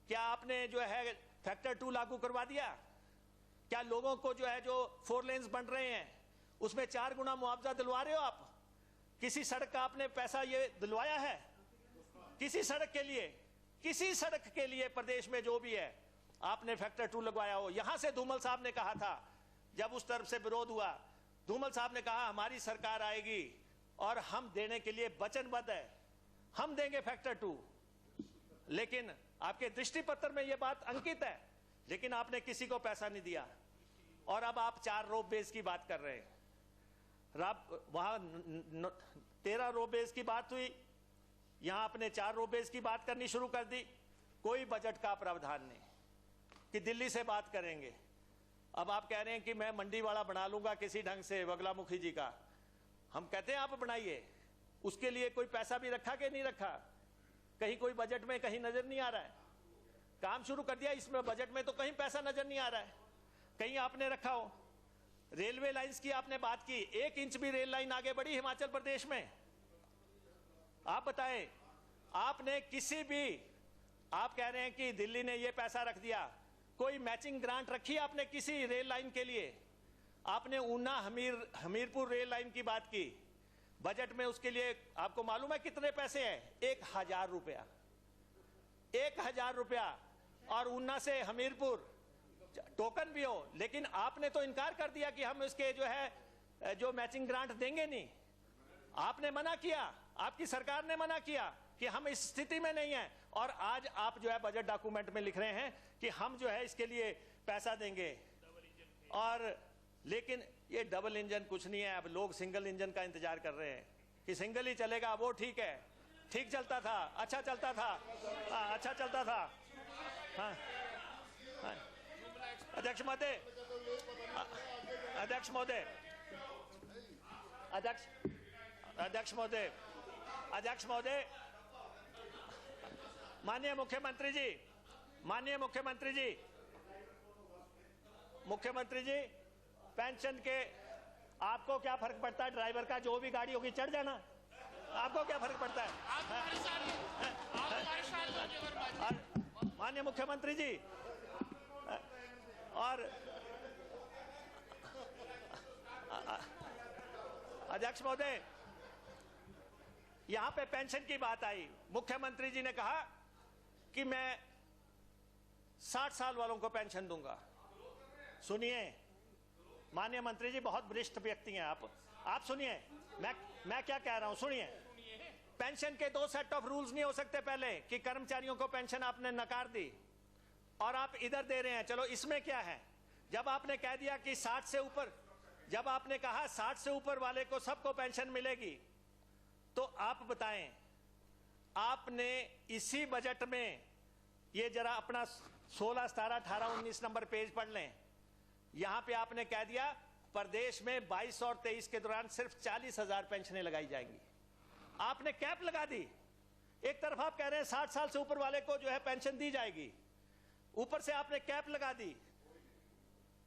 Speaker 5: क्या आपने जो है फैक्टर 2 लागू करवा दिया? क्या लोगों को जो है, जो 4 लेन्स बन रहे हैं उसमें 4 गुना मुआवजा दिलवा रहे हो आप? किसी सड़क का आपने पैसा ये दिलवाया है? किसी सड़क के लिए किसी सड़क के लिए प्रदेश में जो भी है आपने फैक्टर 2 लगवाया हो। यहां से धूमल साहब ने कहा था, जब उस तरफ से विरोध हुआ, धूमल साहब ने कहा हमारी सरकार आएगी और हम देने के लिए वचनबद्ध है, हम देंगे फैक्टर 2। लेकिन आपके दृष्टि पत्र में यह बात अंकित है, लेकिन आपने किसी को पैसा नहीं दिया। और अब आप 4 रोपवेज की बात कर रहे हैं। वहां 13 रोपवेज की बात हुई, यहां आपने 4 रोपवेज की बात करनी शुरू कर दी। कोई बजट का प्रावधान नहीं कि दिल्ली से बात करेंगे। अब आप कह रहे हैं कि मैं मंडी वाला बना लूंगा किसी ढंग से, बगलामुखी जी का। हम कहते हैं आप बनाइए, उसके लिए कोई पैसा भी रखा कि नहीं रखा? कहीं कोई बजट में कहीं नजर नहीं आ रहा है। काम शुरू कर दिया, इसमें बजट में तो कहीं पैसा नजर नहीं आ रहा है। कहीं आपने रखा हो। रेलवे लाइंस की आपने बात की, 1 इंच भी रेल लाइन आगे बढ़ी हिमाचल प्रदेश में? आप बताएं, आपने किसी भी, आप कह रहे हैं कि दिल्ली ने ये पैसा रख दिया, कोई मैचिंग ग्रांट रखी आपने किसी रेल लाइन के लिए? आपने ऊना हमीरपुर रेल लाइन की बात की, बजट में उसके लिए आपको मालूम है कितने पैसे हैं? 1000 रुपया, 1000 रुपया। और ऊना से हमीरपुर टोकन भी हो, लेकिन आपने तो इनकार कर दिया कि हम इसके जो मैचिंग ग्रांट देंगे नहीं। आपने मना किया, आपकी सरकार ने मना किया कि हम इस स्थिति में नहीं है। और आज आप जो है बजट डॉक्यूमेंट में लिख रहे हैं कि हम जो है इसके लिए पैसा देंगे। और लेकिन ये डबल इंजन कुछ नहीं है। अब लोग सिंगल इंजन का इंतजार कर रहे हैं कि सिंगल ही चलेगा, वो ठीक है, ठीक चलता था, अच्छा चलता था, अच्छा चलता था। हाँ, हाँ। अध्यक्ष महोदय, अध्यक्ष महोदय, अध्यक्ष महोदय, अध्यक्ष महोदय, माननीय मुख्यमंत्री जी, माननीय मुख्यमंत्री जी, मुख्यमंत्री जी, पेंशन के आपको क्या फर्क पड़ता है? ड्राइवर का जो भी गाड़ी होगी चढ़ जाना, आपको क्या फर्क पड़ता है? माननीय मुख्यमंत्री जी, और अध्यक्ष महोदय, यहां पे पेंशन की बात आई। मुख्यमंत्री जी ने कहा कि मैं 60 साल वालों को पेंशन दूंगा। सुनिए माननीय मंत्री जी, बहुत वरिष्ठ व्यक्ति हैं आप सुनिए, मैं क्या कह रहा हूं, सुनिए। पेंशन के 2 सेट ऑफ रूल्स नहीं हो सकते पहले कि कर्मचारियों को पेंशन आपने नकार दी और आप इधर दे रहे हैं। चलो इसमें क्या है, जब आपने कह दिया कि 60 से ऊपर, जब आपने कहा 60 से ऊपर वाले को सबको पेंशन मिलेगी, तो आप बताएं, आपने इसी बजट में, ये जरा अपना 16, 17, 18, 19 नंबर पेज पढ़ लें। यहां पे आपने कह दिया प्रदेश में 22 और 23 के दौरान सिर्फ 40,000 पेंशनें लगाई जाएंगी। आपने कैप लगा दी। एक तरफ आप कह रहे हैं 60 साल से ऊपर वाले को जो है पेंशन दी जाएगी, ऊपर से आपने कैप लगा दी।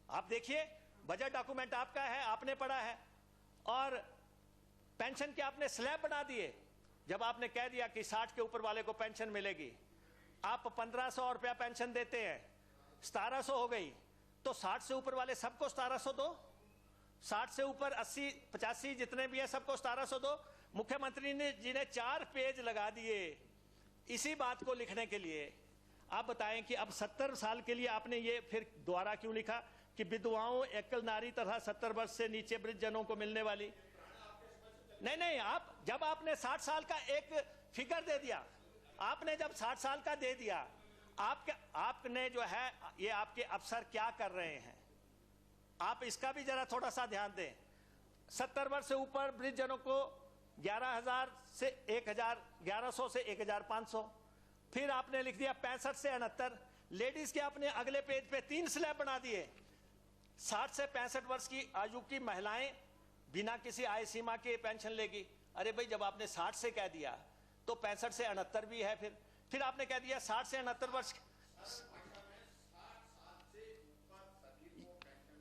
Speaker 5: आप देखिए बजट डॉक्यूमेंट आपका है, आपने पढ़ा है, और पेंशन के आपने स्लैब बना दिए। जब आपने कह दिया कि 60 के ऊपर वाले को पेंशन मिलेगी, आप 1500 रुपया पेंशन देते हैं, 1700 हो गई, तो 60 से ऊपर वाले सबको 1700 दो, 60 से ऊपर 80, 85 जितने भी है सबको 1700 दो। मुख्यमंत्री जी ने 4 पेज लगा दिए इसी बात को लिखने के लिए। आप बताएं कि अब 70 साल के लिए आपने ये फिर दोबारा क्यों लिखा कि विधवाओं, एकल नारी तथा 70 वर्ष से नीचे वृद्ध जनों को मिलने वाली। नहीं, आप जब आपने 60 साल का एक फिगर दे दिया, आपने जब 60 साल का दे दिया, आपने जो है, ये आपके अफसर क्या कर रहे हैं, आप इसका भी जरा थोड़ा सा ध्यान दें। 70 वर्ष से ऊपर वृद्ध जनों को 11,000 से 1,000, 1100 से 1,500। फिर आपने लिख दिया 65 से 69। लेडीज के आपने अगले पेज पे 3 स्लैब बना दिए। 60 से 65 वर्ष की आयु की महिलाएं बिना किसी आय सीमा के पेंशन लेगी। अरे भाई, जब आपने 60 से कह दिया तो 65 से 69 भी है। फिर आपने कह दिया 60 से 69 वर्ष।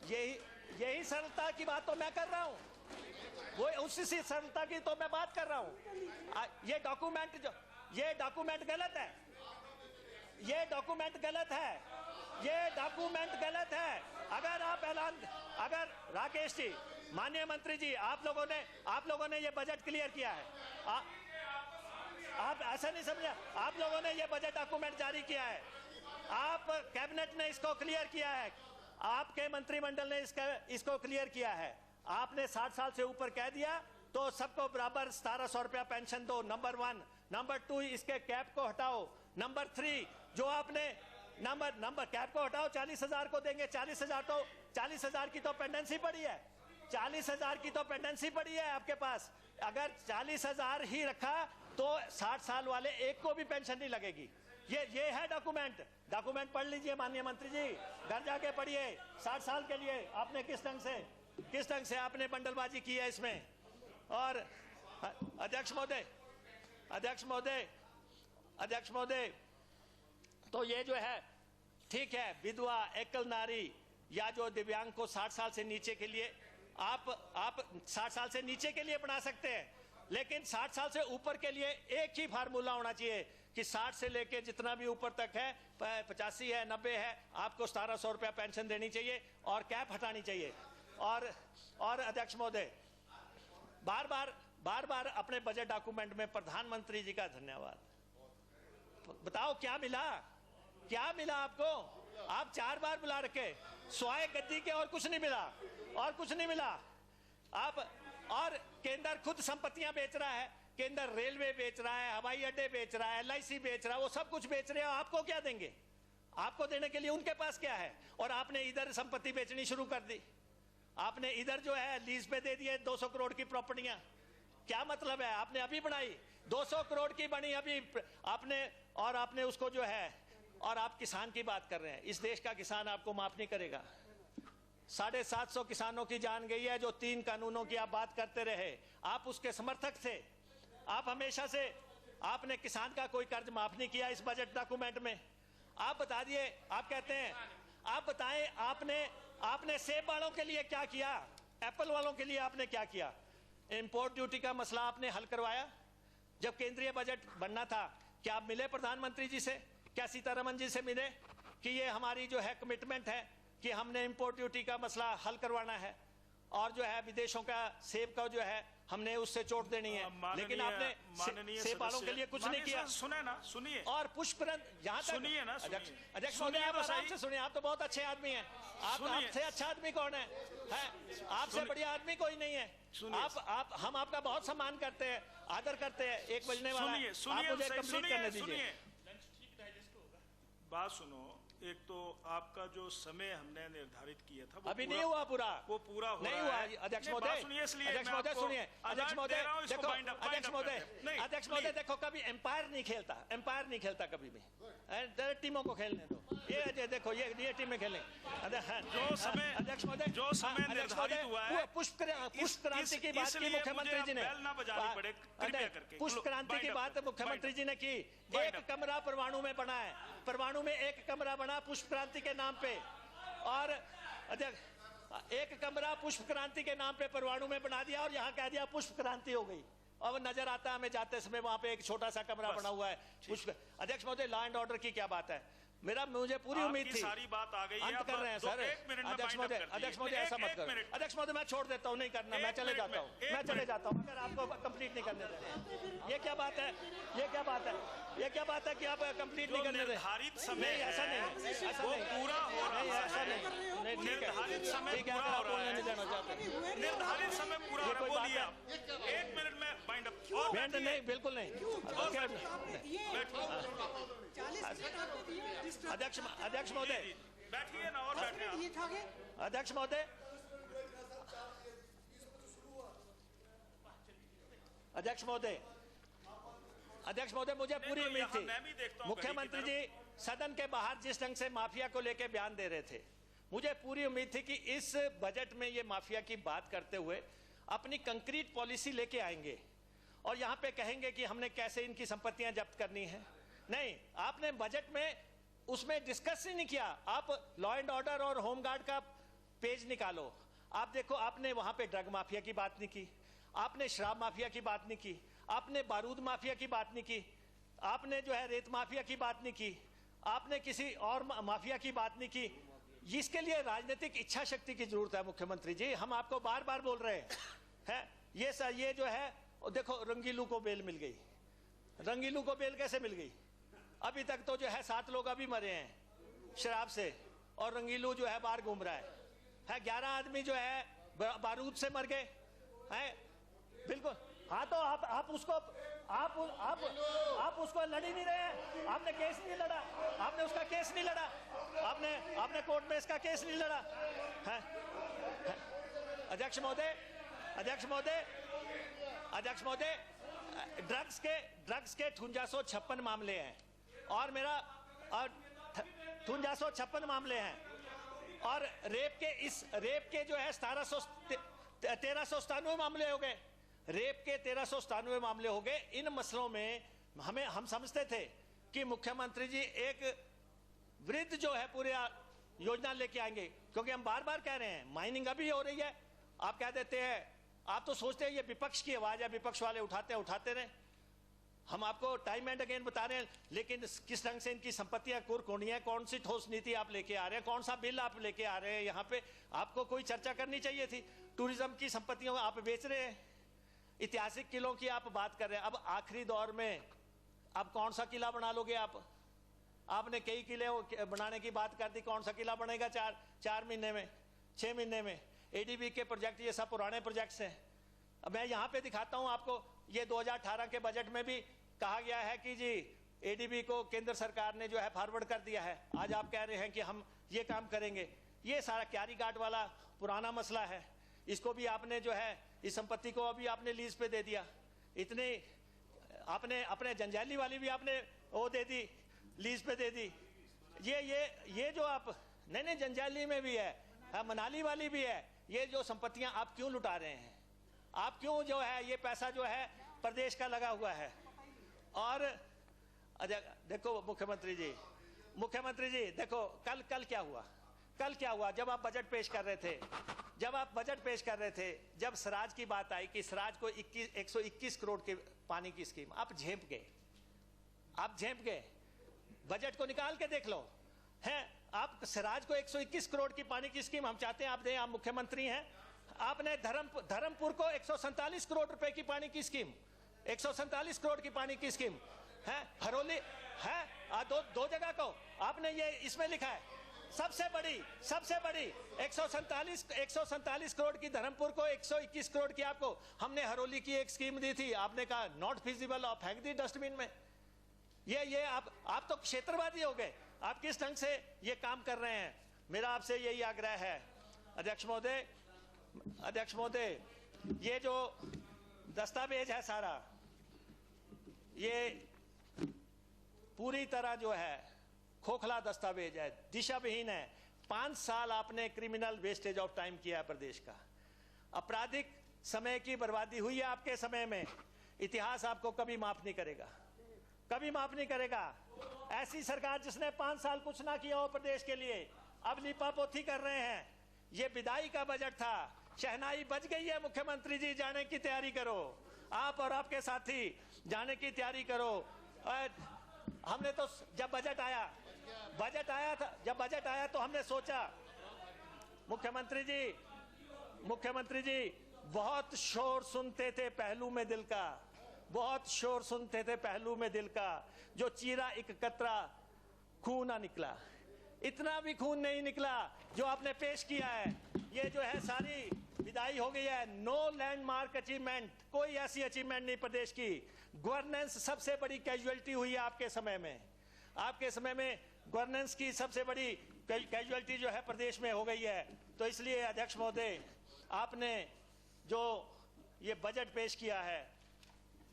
Speaker 5: यही सरलता की बात तो मैं कर रहा हूं, वो उसी सरलता की तो मैं बात कर रहा हूं। ये डॉक्यूमेंट गलत है, ये डॉक्यूमेंट गलत है, ये डॉक्यूमेंट गलत है। अगर राकेश जी, माननीय मंत्री जी, आप लोगों ने ये बजट क्लियर किया है। आप ऐसा नहीं समझा। आप लोगों ने ये बजट डॉक्यूमेंट जारी किया है, आप कैबिनेट ने इसको क्लियर किया है, आपके मंत्रिमंडल ने इसको क्लियर किया है। आपने 60 साल से ऊपर कह दिया तो सबको बराबर 1700 रुपया पेंशन दो, नंबर 1। नंबर 2, इसके कैप को हटाओ। नंबर 3, जो आपने नंबर कैप को हटाओ, 40,000 को देंगे। 40,000 की तो पेंडेंसी पड़ी है, 40,000 की तो पेंडेंसी पड़ी है आपके पास। अगर 40,000 ही रखा तो 60 साल वाले एक को भी पेंशन नहीं लगेगी। ये है डॉक्यूमेंट पढ़ लीजिए माननीय मंत्री जी, घर जाके पढ़िए। 60 साल के लिए आपने किस ढंग से आपने बंडलबाजी की है इसमें। और अध्यक्ष महोदय, तो ये जो है ठीक है, विधवा, एकल नारी या जो दिव्यांग को 60 साल से नीचे के लिए आप 60 साल से नीचे के लिए बना सकते हैं, लेकिन 60 साल से ऊपर के लिए एक ही फार्मूला होना चाहिए कि 60 से लेके जितना भी ऊपर तक है, 85 है, 90 है, आपको 1700 रुपया पेंशन देनी चाहिए और कैप हटानी चाहिए। और अध्यक्ष महोदय, बार बार अपने बजट डॉक्यूमेंट में प्रधानमंत्री जी का धन्यवाद। बताओ क्या मिला आपको? आप 4 बार बुला रखे, स्वाय गद्दी के और कुछ नहीं मिला। आप और केंद्र खुद संपत्तियां बेच रहा है, केंद्र रेलवे बेच रहा है, हवाई अड्डे बेच रहा है, LIC बेच रहा है, वो सब कुछ बेच रहे हैं। आपको क्या देंगे? आपको देने के लिए उनके पास क्या है? और आपने इधर संपत्ति बेचनी शुरू कर दी। आपने इधर जो है लीज पे दे दिए 200 करोड़ की प्रॉपर्टियां। क्या मतलब है? आपने अभी बनाई 200 करोड़ की बनी अभी आपने उसको जो है, और आप किसान की बात कर रहे हैं। इस देश का किसान आपको माफ नहीं करेगा। 750 किसानों की जान गई है, जो 3 कानूनों की आप बात करते रहे। आप उसके समर्थक थे। आप हमेशा से आपने किसान का कोई कर्ज माफ नहीं किया इस बजट डॉक्यूमेंट में। आप बता दिए, आप कहते हैं, आप बताएं आपने सेब वालों के लिए क्या किया, एप्पल वालों के लिए आपने क्या किया? इंपोर्ट ड्यूटी का मसला आपने हल करवाया। जब केंद्रीय बजट बनना था, क्या आप मिले प्रधानमंत्री जी से? क्या सीतारमन जी से मिले कि ये हमारी जो है कमिटमेंट है कि हमने इंपोर्ट ड्यूटी का मसला हल करवाना है और जो है विदेशों का सेब का जो है हमने उससे चोट देनी है? लेकिन आपने सेब वालों के लिए कुछ नहीं किया।
Speaker 1: सुनिए।
Speaker 5: और पुष्परंत, यहाँ तक
Speaker 1: सुनिए ना,
Speaker 5: अध्यक्ष महोदय, आप आराम से सुनिए। आप तो बहुत अच्छे आदमी हैं। आपसे अच्छा आदमी कौन है? आपसे बढ़िया आदमी कोई नहीं है। हम आपका बहुत सम्मान करते हैं, आदर करते हैं। 1 बजने वाला है, आप मुझे कंप्लीट करने दीजिए।
Speaker 1: बात सुनो। एक तो आपका जो समय हमने निर्धारित किया था
Speaker 5: अभी नहीं हुआ पूरा,
Speaker 1: वो पूरा
Speaker 5: नहीं हुआ। अध्यक्ष महोदय सुनिए, अध्यक्ष महोदय देखो, कभी एम्पायर नहीं खेलता कभी भी। टीमों को खेलने दो। ये देखो, ये टीमें खेलें। अध्यक्ष महोदय
Speaker 1: निर्धारित हुआ है,
Speaker 5: पुष्प क्रांति की बात की मुख्यमंत्री जी ने, पुष्प क्रांति की बात मुख्यमंत्री जी ने की। 1 कमरा परमाणु में बना है, परमाणु में 1 कमरा बना पुष्प क्रांति के नाम पे। और 1 कमरा पुष्प क्रांति के नाम पे परमाणु में बना दिया और यहाँ कह दिया पुष्प क्रांति हो गई। अब नजर आता है हमें जाते समय वहां पे एक छोटा सा कमरा बना हुआ है पुष्प। अध्यक्ष महोदय, लॉ एंड ऑर्डर की क्या बात है? मुझे पूरी उम्मीद थी।
Speaker 1: सारी बात आ गई है।
Speaker 5: अंत कर रहे हैं सर। अध्यक्ष महोदय ऐसा मत करो। अध्यक्ष महोदय, मैं छोड़ देता हूँ, नहीं करना, मैं चले जाता हूँ अगर आपको कंप्लीट नहीं करने देना। ये क्या बात है कि आप कंप्लीट नहीं करने दें?
Speaker 1: निर्धारित समय
Speaker 5: ऐसा नहीं
Speaker 1: वो पूरा हो रहा है।
Speaker 5: ऐसा नहीं,
Speaker 1: निर्धारित समय पूरा हो रहा है। निर्धारित समय पूरा हो रहा है। 1 मिनट में बाइंड अप।
Speaker 5: नहीं, बिल्कुल नहीं। अध्यक्ष महोदय
Speaker 1: बैठिए ना, और बैठिए।
Speaker 5: अध्यक्ष महोदय, मुझे पूरी उम्मीद थी। मुख्यमंत्री जी सदन के बाहर जिस ढंग से माफिया को लेकर बयान दे रहे थे, मुझे पूरी उम्मीद थी कि इस बजट में ये माफिया की बात करते हुए अपनी कंक्रीट पॉलिसी लेके आएंगे और यहाँ पे कहेंगे कि हमने कैसे इनकी संपत्तियां जब्त करनी है। नहीं, आपने बजट में उसमें डिस्कस ही नहीं किया। आप लॉ एंड ऑर्डर और होमगार्ड का पेज निकालो, आप देखो, आपने वहां पे ड्रग माफिया की बात नहीं की, आपने शराब माफिया की बात नहीं की, आपने बारूद माफिया की बात नहीं की, आपने जो है रेत माफिया की बात नहीं की, आपने किसी और माफिया की बात नहीं की। इसके लिए राजनीतिक इच्छा शक्ति की जरूरत है मुख्यमंत्री जी। हम आपको बार बार बोल रहे हैं। ये जो है देखो, रंगीलू को बेल मिल गई रंगीलू को बेल कैसे मिल गई? अभी तक तो जो है 7 लोग अभी मरे हैं शराब से, और रंगीलू जो है बाहर घूम रहा है 11 आदमी जो है बारूद से मर गए हैं। बिल्कुल। हाँ, तो आप उसको आप उसको लड़ ही नहीं रहे हैं। आपने केस नहीं लड़ा, आपने उसका केस नहीं लड़ा, आपने कोर्ट में इसका केस नहीं लड़ा है। अध्यक्ष महोदय, ड्रग्स के 5356 मामले हैं और 5356 मामले हैं, और रेप के जो है 1397 मामले हो गए। रेप के 1397 मामले हो गए। इन मसलों में हम समझते थे कि मुख्यमंत्री जी एक वृद्ध जो है पूरे योजना लेके आएंगे, क्योंकि हम बार बार कह रहे हैं माइनिंग अभी हो रही है। आप कह देते हैं, आप तो सोचते हैं ये विपक्ष की आवाज है, विपक्ष वाले उठाते रहे। हम आपको टाइम एंड अगेन बता रहे हैं, लेकिन किस ढंग से इनकी संपत्तियां कुरकोनी है, कौन सी ठोस नीति आप लेके आ रहे हैं, कौन सा बिल आप लेके आ रहे हैं, यहाँ पे आपको कोई चर्चा करनी चाहिए थी। टूरिज्म की संपत्तियों आप बेच रहे हैं, ऐतिहासिक किलों की आप बात कर रहे हैं। अब आखिरी दौर में अब कौन सा किला बना लोगे आप? आपने कई किले बनाने की बात कर दी, कौन सा किला बनेगा 4 महीने में, 6 महीने में? एडीबी के प्रोजेक्ट ये सब पुराने प्रोजेक्ट्स हैं। अब मैं यहाँ पे दिखाता हूँ आपको, ये 2018 के बजट में भी कहा गया है कि जी एडीबी को केंद्र सरकार ने जो है फॉरवर्ड कर दिया है। आज आप कह रहे हैं कि हम ये काम करेंगे। ये सारा क्यारी घाट वाला पुराना मसला है, इसको भी आपने जो है इस संपत्ति को अभी आपने लीज पे दे दिया। इतने आपने अपने जंजैली वाली भी आपने वो दे दी, लीज पे दे दी। ये जो आप नहीं जंजैली में भी है, मनाली वाली भी है। ये जो संपत्तियां आप क्यों लुटा रहे हैं? आप क्यों जो है ये पैसा जो है प्रदेश का लगा हुआ है? और देखो मुख्यमंत्री जी देखो कल क्या हुआ जब आप बजट पेश कर रहे थे, जब सराज की बात आई कि सराज को 121 करोड़ के पानी की स्कीम, आप झेप गए। बजट को निकाल के देख लो, हैं आप सराज को 121 करोड़ की पानी की स्कीम हम चाहते हैं आप दें, आप मुख्यमंत्री हैं। आपने धर्मपुर को 147 करोड़ रुपए की पानी की स्कीम, 147 करोड़ की पानी की स्कीम है। हरोली है दो जगह को आपने ये इसमें लिखा है। सबसे बड़ी 147 करोड़ की धर्मपुर को, 121 करोड़ की आपको। हमने हरोली की एक स्कीम दी थी, आपने कहा नॉट फिजिबल, आप फेंक दी डस्टबिन में। ये आप तो क्षेत्रवादी हो गए। आप किस ढंग से ये काम कर रहे हैं? मेरा आपसे यही आग्रह है अध्यक्ष महोदय, ये जो दस्तावेज है सारा, ये पूरी तरह जो है खोखला दस्तावेज है, दिशाविहीन है। 5 साल आपने क्रिमिनल वेस्टेज ऑफ टाइम किया है प्रदेश का। आपराधिक समय की बर्बादी हुई है आपके समय में। इतिहास आपको कभी माफ नहीं करेगा। ऐसी सरकार जिसने 5 साल कुछ ना किया हो प्रदेश के लिए, अब लिपापोती कर रहे हैं। ये विदाई का बजट था, शहनाई बज गई है। मुख्यमंत्री जी जाने की तैयारी करो, आप और आपके साथी जाने की तैयारी करो। हमने तो जब बजट आया तो हमने सोचा मुख्यमंत्री जी बहुत शोर सुनते थे पहलू में दिल का, जो चीरा एक कतरा खून ना निकला। इतना भी खून नहीं निकला जो आपने पेश किया है। ये जो है सारी विदाई हो गई है। नो लैंडमार्क अचीवमेंट, कोई ऐसी अचीवमेंट नहीं प्रदेश की। गवर्नेंस सबसे बड़ी कैजुअलिटी हुई है आपके समय में गवर्नेंस की सबसे बड़ी कैजुअलिटी जो है प्रदेश में हो गई है। तो इसलिए अध्यक्ष महोदय, आपने जो ये बजट पेश किया है,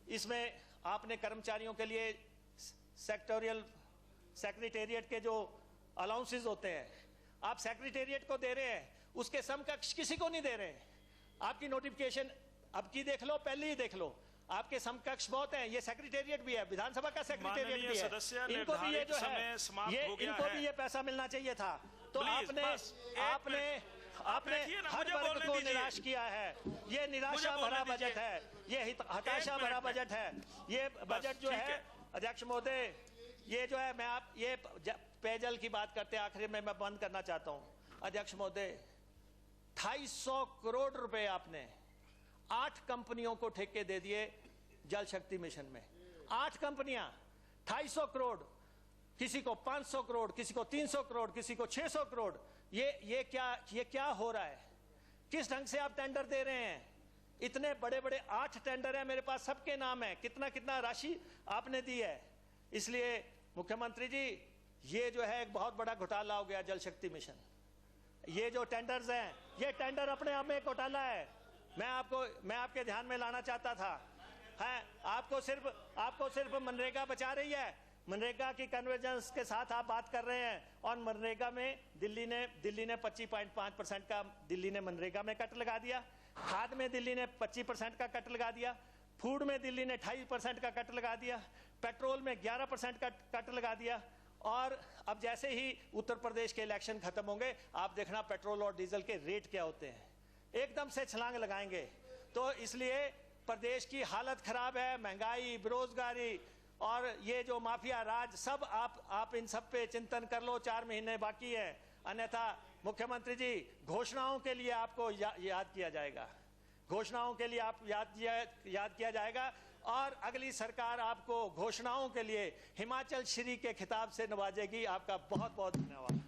Speaker 5: इसमें आपने कर्मचारियों के लिए सेक्रेटेरिएट के जो अलाउंसेस होते हैं, आप सेक्रेटेरिएट को दे रहे हैं, उसके समकक्ष किसी को नहीं दे रहे हैं। आपकी नोटिफिकेशन अब की देख लो, पहले ही देख लो, आपके समकक्ष बहुत हैं। ये सेक्रेटेरिएट भी है, विधानसभा का सेक्रेटेरिएट भी है। इनको भी ये जो है इनको भी ये पैसा मिलना चाहिए था। तो आपने हर वर्ग को निराश किया है। ये निराशा भरा बजट है, ये हताशा भरा बजट है। ये बजट जो है अध्यक्ष महोदय, ये जो है ये पेयजल की बात करते हैं, आखिर में मैं बंद करना चाहता हूं अध्यक्ष महोदय। 250 करोड़ रुपए आपने 8 कंपनियों को ठेके दे दिए जल शक्ति मिशन में। 8 कंपनियां 250 करोड़, किसी को 500 करोड़, किसी को 300 करोड़, किसी को 600 करोड़। ये क्या हो रहा है? किस ढंग से आप टेंडर दे रहे हैं? इतने बड़े बड़े 8 टेंडर हैं मेरे पास, सबके नाम है, कितना कितना राशि आपने दी है। इसलिए मुख्यमंत्री जी, ये जो है एक बहुत बड़ा घोटाला हो गया जल शक्ति मिशन। ये जो टेंडर्स हैं, ये टेंडर अपने आप में घोटाला है। मैं आपके ध्यान में लाना चाहता था, है आपको सिर्फ मनरेगा बचा रही है। मनरेगा की कन्वर्जेंस के साथ आप बात कर रहे हैं, और मनरेगा में दिल्ली ने 25.5% का दिल्ली ने मनरेगा में कट लगा दिया, खाद में दिल्ली ने 25% का कट लगा दिया, फूड में दिल्ली ने 28% का कट लगा दिया, पेट्रोल में 11% का कट लगा दिया। और अब जैसे ही उत्तर प्रदेश के इलेक्शन खत्म होंगे, आप देखना पेट्रोल और डीजल के रेट क्या होते हैं, एकदम से छलांग लगाएंगे। तो इसलिए प्रदेश की हालत खराब है, महंगाई, बेरोजगारी और ये जो माफिया राज, सब आप इन सब पे चिंतन कर लो। 4 महीने बाकी है, अन्यथा मुख्यमंत्री जी घोषणाओं के लिए आपको याद किया जाएगा, घोषणाओं के लिए आप याद किया जाएगा। और अगली सरकार आपको घोषणाओं के लिए हिमाचल श्री के खिताब से नवाजेगी। आपका बहुत बहुत धन्यवाद।